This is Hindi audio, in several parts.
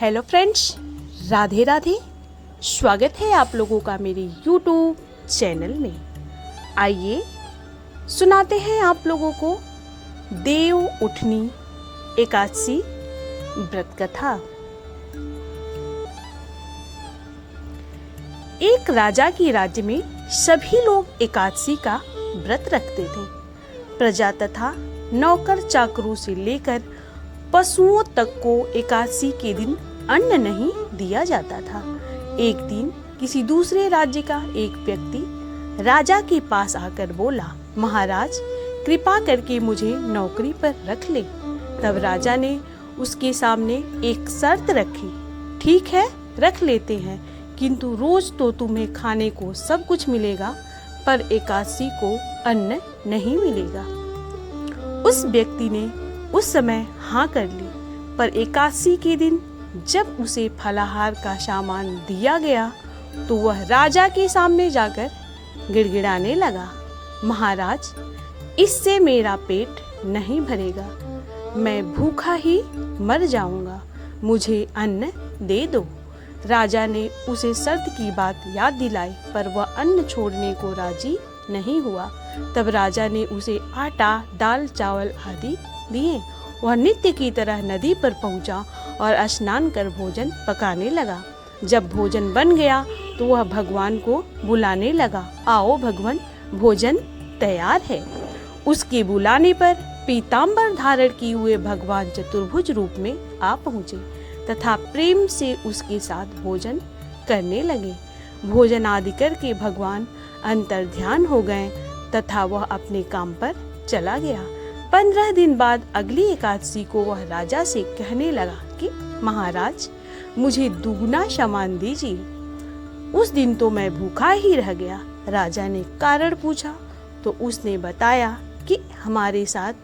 Hello friends, Radhe Radhe. स्वागत है आप लोगों का मेरे YouTube चैनल में। आइए सुनाते हैं आप लोगों को देव उठनी एकादशी व्रत कथा। एक राजा के राज्य में सभी लोग एकादशी का व्रत रखते थे। प्रजा तथा नौकर चाकरों से लेकर पशुओं तक को एकादशी के दिन अन्न नहीं दिया जाता था। एक दिन किसी दूसरे राज्य का एक व्यक्ति राजा के पास आकर बोला, महाराज कृपा करके मुझे नौकरी पर रख ले। तब राजा ने उसके सामने एक शर्त रखी, ठीक है रख लेते हैं, किंतु रोज तो तुम्हें खाने को सब कुछ मिलेगा, पर एकादशी को अन्न नहीं मिलेगा। उस व्यक्ति ने उस समय हाँ कर ली, पर एकादशी के दिन जब उसे फलाहार का सामान दिया गया तो वह राजा के सामने जाकर गिड़गिड़ाने लगा, महाराज इससे मेरा पेट नहीं भरेगा, मैं भूखा ही मर जाऊंगा, मुझे अन्न दे दो। राजा ने उसे शर्त की बात याद दिलाई, पर वह अन्न छोड़ने को राजी नहीं हुआ। तब राजा ने उसे आटा, दाल, चावल आदि दिए। वह नित्य की तरह नदी पर पहुंचा और स्नान कर भोजन पकाने लगा। जब भोजन बन गया तो वह भगवान को बुलाने लगा, आओ भगवान भोजन तैयार है। उसके बुलाने पर पीताम्बर धारण किए हुए भगवान चतुर्भुज रूप में आ पहुँचे तथा प्रेम से उसके साथ भोजन करने लगे। भोजन आदि करके भगवान अंतर्ध्यान हो गए तथा वह अपने काम पर चला गया। 15 दिन बाद अगली एकादशी को वह राजा से कहने लगा कि महाराज मुझे दुगना सामान दीजिए। उस दिन तो मैं भूखा ही रह गया। राजा ने कारण पूछा तो उसने बताया कि हमारे साथ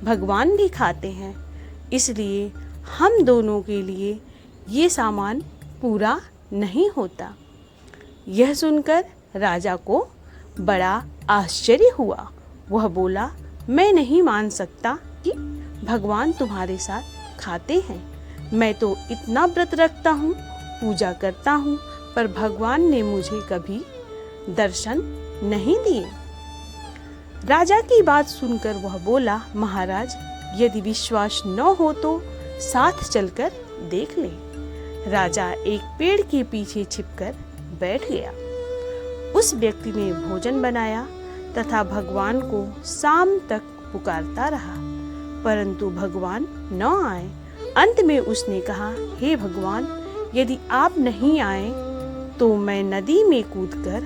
भगवान भी खाते हैं, इसलिए हम दोनों के लिए ये सामान पूरा नहीं होता। यह सुनकर राजा को बड़ा आश्चर्य हुआ। वह बोला, मैं नहीं मान सकता कि भगवान तुम्हारे साथ खाते हैं। मैं तो इतना व्रत रखता हूँ, पूजा करता हूँ, पर भगवान ने मुझे कभी दर्शन नहीं दिए। राजा की बात सुनकर वह बोला, महाराज यदि विश्वास न हो तो साथ चलकर देख ले। राजा एक पेड़ के पीछे छिपकर बैठ गया। उस व्यक्ति ने भोजन बनाया तथा भगवान को शाम तक पुकारता रहा, परंतु भगवान न आए। अंत में उसने कहा, हे भगवान यदि आप नहीं आए तो मैं नदी में कूदकर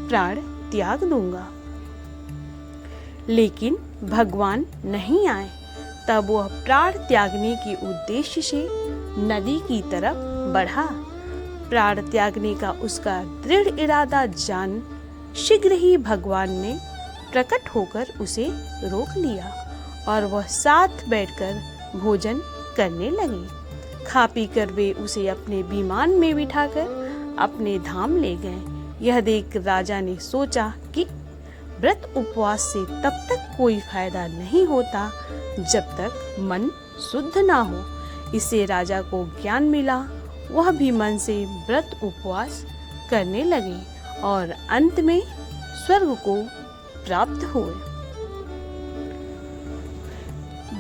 प्राण त्याग दूंगा। लेकिन भगवान नहीं आए। तब वह प्राण त्यागने के उद्देश्य से नदी की तरफ बढ़ा। प्राण त्यागने का उसका दृढ़ इरादा जान शीघ्र ही भगवान ने प्रकट होकर उसे रोक लिया और वह साथ बैठकर भोजन करने लगे। खा पी कर वे उसे अपने विमान में बिठाकर अपने धाम ले गए। यह देख राजा ने सोचा कि व्रत उपवास से तब तक कोई फायदा नहीं होता जब तक मन शुद्ध ना हो। इससे राजा को ज्ञान मिला। वह भी मन से व्रत उपवास करने लगे और अंत में स्वर्ग को प्राप्त हुए।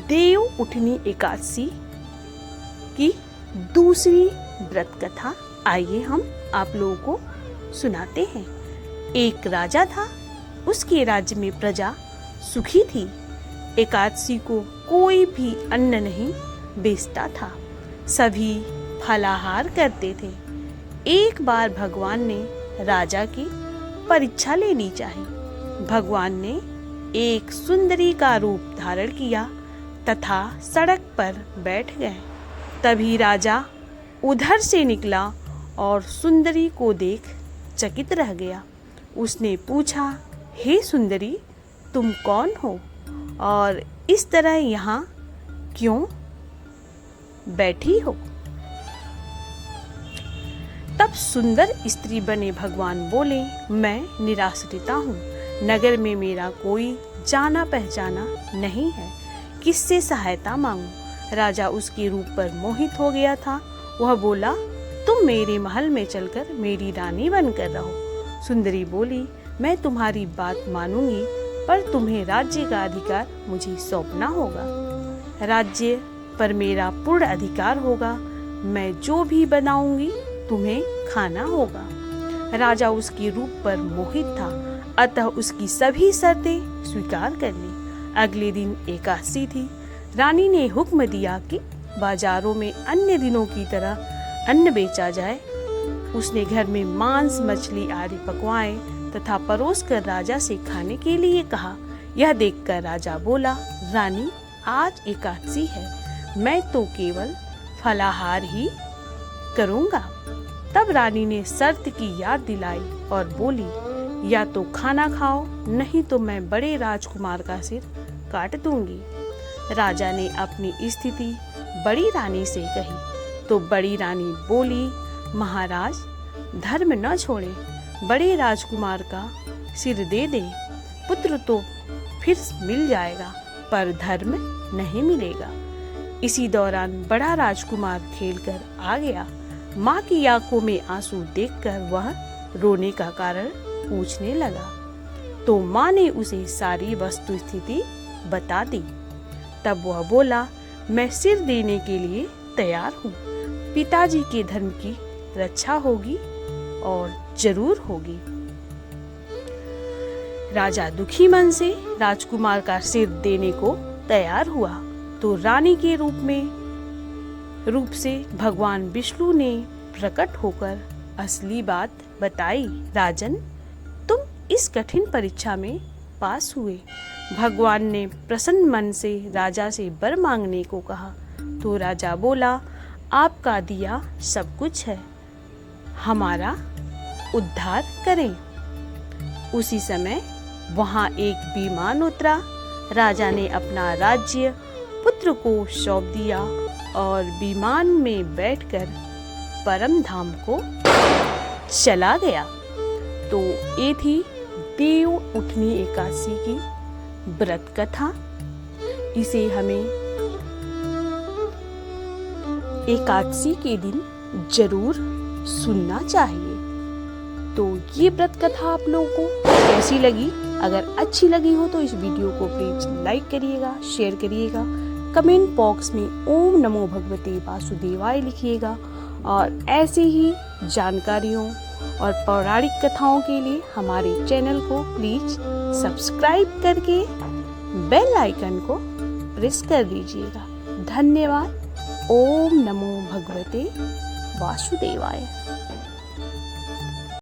देव उठनी एकादशी की दूसरी व्रत कथा आइए हम आप लोगों को सुनाते हैं। एक राजा था, उसके राज्य में प्रजा सुखी थी। एकादशी को कोई भी अन्न नहीं बेचता था, सभी फलाहार करते थे। एक बार भगवान ने राजा की परीक्षा लेनी चाहिए। भगवान ने एक सुंदरी का रूप धारण किया तथा सड़क पर बैठ गए। तभी राजा उधर से निकला और सुंदरी को देख चकित रह गया। उसने पूछा, हे सुंदरी तुम कौन हो और इस तरह यहाँ क्यों बैठी हो? तब सुंदर स्त्री बने भगवान बोले, मैं निराश्रिता हूँ, नगर में मेरा कोई जाना पहचाना नहीं है, किससे सहायता मांगूं? राजा उसके रूप पर मोहित हो गया था। वह बोला, तुम मेरे महल में चलकर मेरी रानी बनकर रहो। सुंदरी बोली, मैं तुम्हारी बात मानूंगी, पर तुम्हें राज्य का अधिकार मुझे सौंपना होगा। राज्य पर मेरा पूर्ण अधिकार होगा। मैं जो भी बनाऊंगी तुम्हें खाना होगा। राजा उसके रूप पर मोहित था, अतः उसकी सभी शर्तें स्वीकार कर ली। अगले दिन एकादशी थी। रानी ने हुक्म दिया कि बाजारों में अन्य दिनों की तरह अन्न बेचा जाए। उसने घर में मांस, मछली आदि पकवाएं तथा परोस कर राजा से खाने के लिए कहा। यह देखकर राजा बोला, रानी, आज एकादशी है, मैं तो केवल फलाहार ही करूंगा। तब रानी ने शर्त की याद दिलाई और बोली, या तो खाना खाओ, नहीं तो मैं बड़े राजकुमार का सिर काट दूंगी। राजा ने अपनी स्थिति बड़ी रानी से कही तो बड़ी रानी बोली, महाराज, धर्म न छोड़े, बड़े राजकुमार का सिर दे दे। पुत्र तो फिर मिल जाएगा, पर धर्म नहीं मिलेगा। इसी दौरान बड़ा राजकुमार खेलकर आ गया। माँ की आंखों में आंसू देखकर वह रोने का कारण पूछने लगा, तो माँ ने उसे सारी वस्तु स्थिति बता दी। तब वह बोला, मैं सिर देने के लिए तैयार हूँ। पिताजी के धर्म की रक्षा होगी और जरूर होगी। राजा दुखी मन से राजकुमार का सिर देने को तैयार हुआ तो रानी के रूप से भगवान विष्णु ने प्रकट होकर असली बात बताई। राजन, तुम इस कठिन परीक्षा में पास हुए। भगवान ने प्रसन्न मन से राजा से वर मांगने को कहा तो राजा बोला, आपका दिया सब कुछ है, हमारा उद्धार करें। उसी समय वहां एक विमान उतरा। राजा ने अपना राज्य पुत्र को सौंप दिया और विमान में बैठकर परम धाम को चला गया। तो ये थी देव उठनी एकादशी की व्रत कथा। इसे हमें एकादशी के दिन जरूर सुनना चाहिए। तो ये व्रत कथा आप लोगों को कैसी लगी? अगर अच्छी लगी हो तो इस वीडियो को प्लीज लाइक करिएगा, शेयर करिएगा, कमेंट बॉक्स में ओम नमो भगवते वासुदेवाय लिखिएगा और ऐसे ही जानकारियों और पौराणिक कथाओं के लिए हमारे चैनल को प्लीज सब्सक्राइब करके बेल आइकन को प्रेस कर दीजिएगा। धन्यवाद। ओम नमो भगवते वासुदेवाय।